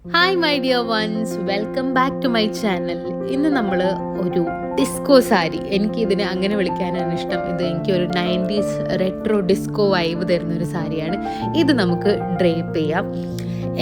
Hi my dear ones, welcome back to my channel. ഇന്ന് നമ്മൾ ഒരു ഡിസ്കോ സാരി, എനിക്ക് ഇതിനെ അങ്ങനെ വിളിക്കാനാണ് ഇഷ്ടം. ഇത് എനിക്ക് ഒരു 90s റെട്രോ ഡിസ്കോ വൈബ് തരുന്ന ഒരു സാരിയാണ്. ഇത് നമുക്ക് ഡ്രേപ്പ് ചെയ്യാം.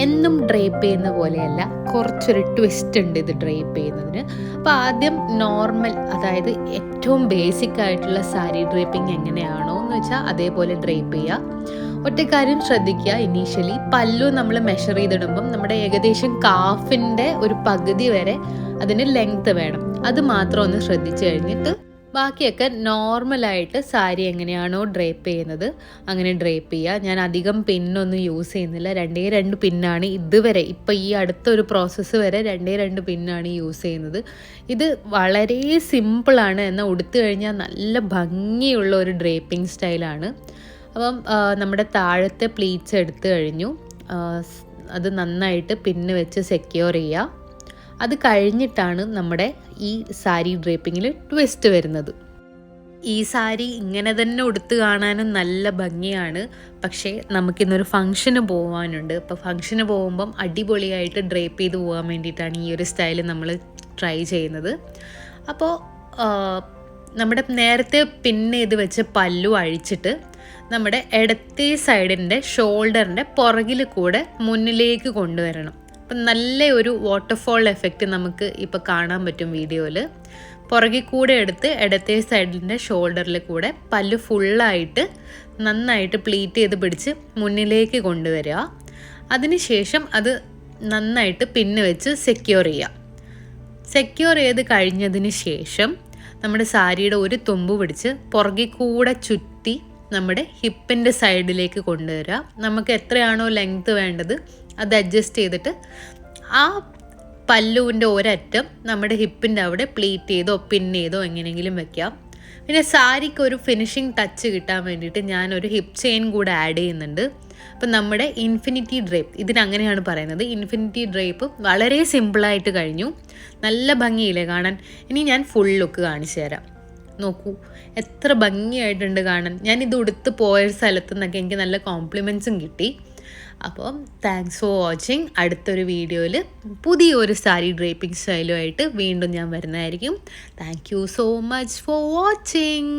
എന്നും ഡ്രേപ്പ് ചെയ്യുന്ന പോലെയല്ല, കുറച്ചൊരു ട്വിസ്റ്റ് ഉണ്ട് ഇത് ഡ്രേപ്പ് ചെയ്യുന്നതിന്. അപ്പോൾ ആദ്യം നോർമൽ, അതായത് ഏറ്റവും ബേസിക് ആയിട്ടുള്ള സാരി ഡ്രേപ്പിംഗ് എങ്ങനെയാണോ എന്ന് വെച്ചാൽ അതേപോലെ ഡ്രേപ്പ് ചെയ്യുക. ഒറ്റ കാര്യം ശ്രദ്ധിക്കുക, ഇനീഷ്യലി പല്ലു നമ്മൾ മെഷർ ചെയ്തിടുമ്പം നമ്മുടെ ഏകദേശം കാഫിൻ്റെ ഒരു പകുതി വരെ അതിന് ലെങ്ത് വേണം. അത് മാത്രം ഒന്ന് ശ്രദ്ധിച്ചു കഴിഞ്ഞിട്ട് ബാക്കിയൊക്കെ നോർമലായിട്ട് സാരി എങ്ങനെയാണോ ഡ്രേപ്പ് ചെയ്യുന്നത് അങ്ങനെ ഡ്രേപ്പ് ചെയ്യുക. ഞാൻ അധികം പിന്നൊന്നും യൂസ് ചെയ്യുന്നില്ല. രണ്ട് പിന്നാണ് ഇതുവരെ, ഇപ്പം ഈ അടുത്തൊരു പ്രോസസ്സ് വരെ രണ്ട് പിന്നാണ് യൂസ് ചെയ്യുന്നത്. ഇത് വളരെ സിമ്പിളാണ്, എന്നാൽ ഉടുത്തു കഴിഞ്ഞാൽ നല്ല ഭംഗിയുള്ള ഒരു ഡ്രേപ്പിംഗ് സ്റ്റൈലാണ്. അപ്പം നമ്മുടെ താഴത്തെ പ്ലീറ്റ്സ് എടുത്തു കഴിഞ്ഞു. അത് നന്നായിട്ട് പിന്ന് വെച്ച് സെക്യൂർ ചെയ്യുക. അത് കഴിഞ്ഞിട്ടാണ് നമ്മുടെ ഈ സാരി ഡ്രേപ്പിങ്ങിൽ ട്വിസ്റ്റ് വരുന്നത്. ഈ സാരി ഇങ്ങനെ തന്നെ ഉടുത്ത് കാണാനും നല്ല ഭംഗിയാണ്. പക്ഷേ നമുക്കിന്നൊരു ഫംഗ്ഷന് പോകാനുണ്ട്. അപ്പോൾ ഫംഗ്ഷന് പോകുമ്പം അടിപൊളിയായിട്ട് ഡ്രേപ്പ് ചെയ്ത് പോകാൻ വേണ്ടിയിട്ടാണ് ഈ ഒരു സ്റ്റൈൽ നമ്മൾ ട്രൈ ചെയ്യുന്നത്. അപ്പോൾ നമ്മുടെ നേരത്തെ പിന്നെ ഇത് വെച്ച് പല്ലു അഴിച്ചിട്ട് നമ്മുടെ ഇടത്തെ സൈഡിൻ്റെ ഷോൾഡറിൻ്റെ പുറകിൽ കൂടെ മുന്നിലേക്ക് കൊണ്ടുവരണം. അപ്പം നല്ല ഒരു വാട്ടർഫോൾ എഫക്റ്റ് നമുക്ക് ഇപ്പോൾ കാണാൻ പറ്റും വീഡിയോയിൽ. പുറകിൽ കൂടെ എടുത്ത് ഇടത്തെ സൈഡിൻ്റെ ഷോൾഡറിൽ കൂടെ പല്ല് ഫുള്ളായിട്ട് നന്നായിട്ട് പ്ലീറ്റ് ചെയ്ത് പിടിച്ച് മുന്നിലേക്ക് കൊണ്ടുവരിക. അതിനുശേഷം അത് നന്നായിട്ട് പിന്ന് വെച്ച് സെക്യൂർ ചെയ്യുക. സെക്യൂർ ചെയ്ത് കഴിഞ്ഞതിന് ശേഷം നമ്മുടെ സാരിയുടെ ഒരു തുമ്പ് പിടിച്ച് പുറകിൽ കൂടെ ചുറ്റി നമ്മുടെ ഹിപ്പിൻ്റെ സൈഡിലേക്ക് കൊണ്ടുവരിക. നമുക്ക് എത്രയാണോ ലെങ്ത് വേണ്ടത് അത് അഡ്ജസ്റ്റ് ചെയ്തിട്ട് ആ പല്ലുവിൻ്റെ ഒരറ്റം നമ്മുടെ ഹിപ്പിൻ്റെ അവിടെ പ്ലീറ്റ് ചെയ്തോ പിൻ ചെയ്തോ എങ്ങനെയെങ്കിലും വെക്കാം. പിന്നെ സാരിക്ക് ഒരു ഫിനിഷിങ് ടച്ച് കിട്ടാൻ വേണ്ടിയിട്ട് ഞാനൊരു ഹിപ്പ് ചെയിൻ കൂടെ ആഡ് ചെയ്യുന്നുണ്ട്. അപ്പം നമ്മുടെ ഇൻഫിനിറ്റി ഡ്രേപ്പ്, ഇതിനങ്ങനെയാണ് പറയുന്നത്. ഇൻഫിനിറ്റി ഡ്രേപ്പ് വളരെ സിമ്പിളായിട്ട് കഴിഞ്ഞു. നല്ല ഭംഗിയില്ലേ കാണാൻ? ഇനി ഞാൻ ഫുൾ ലുക്ക് കാണിച്ചു തരാം. നോക്കൂ, എത്ര ഭംഗിയായിട്ടുണ്ട് കാണാൻ. ഞാനിത് ഉടുത്ത് പോയ സ്ഥലത്തു നിന്നൊക്കെ എനിക്ക് നല്ല കോംപ്ലിമെൻറ്റ്സും കിട്ടി. അപ്പം താങ്ക്സ് ഫോർ വാച്ചിങ്. അടുത്തൊരു വീഡിയോയിൽ പുതിയൊരു സാരി ഡ്രേപ്പിംഗ് സ്റ്റൈലുമായിട്ട് വീണ്ടും ഞാൻ വരുന്നതായിരിക്കും. Thank you so much for watching.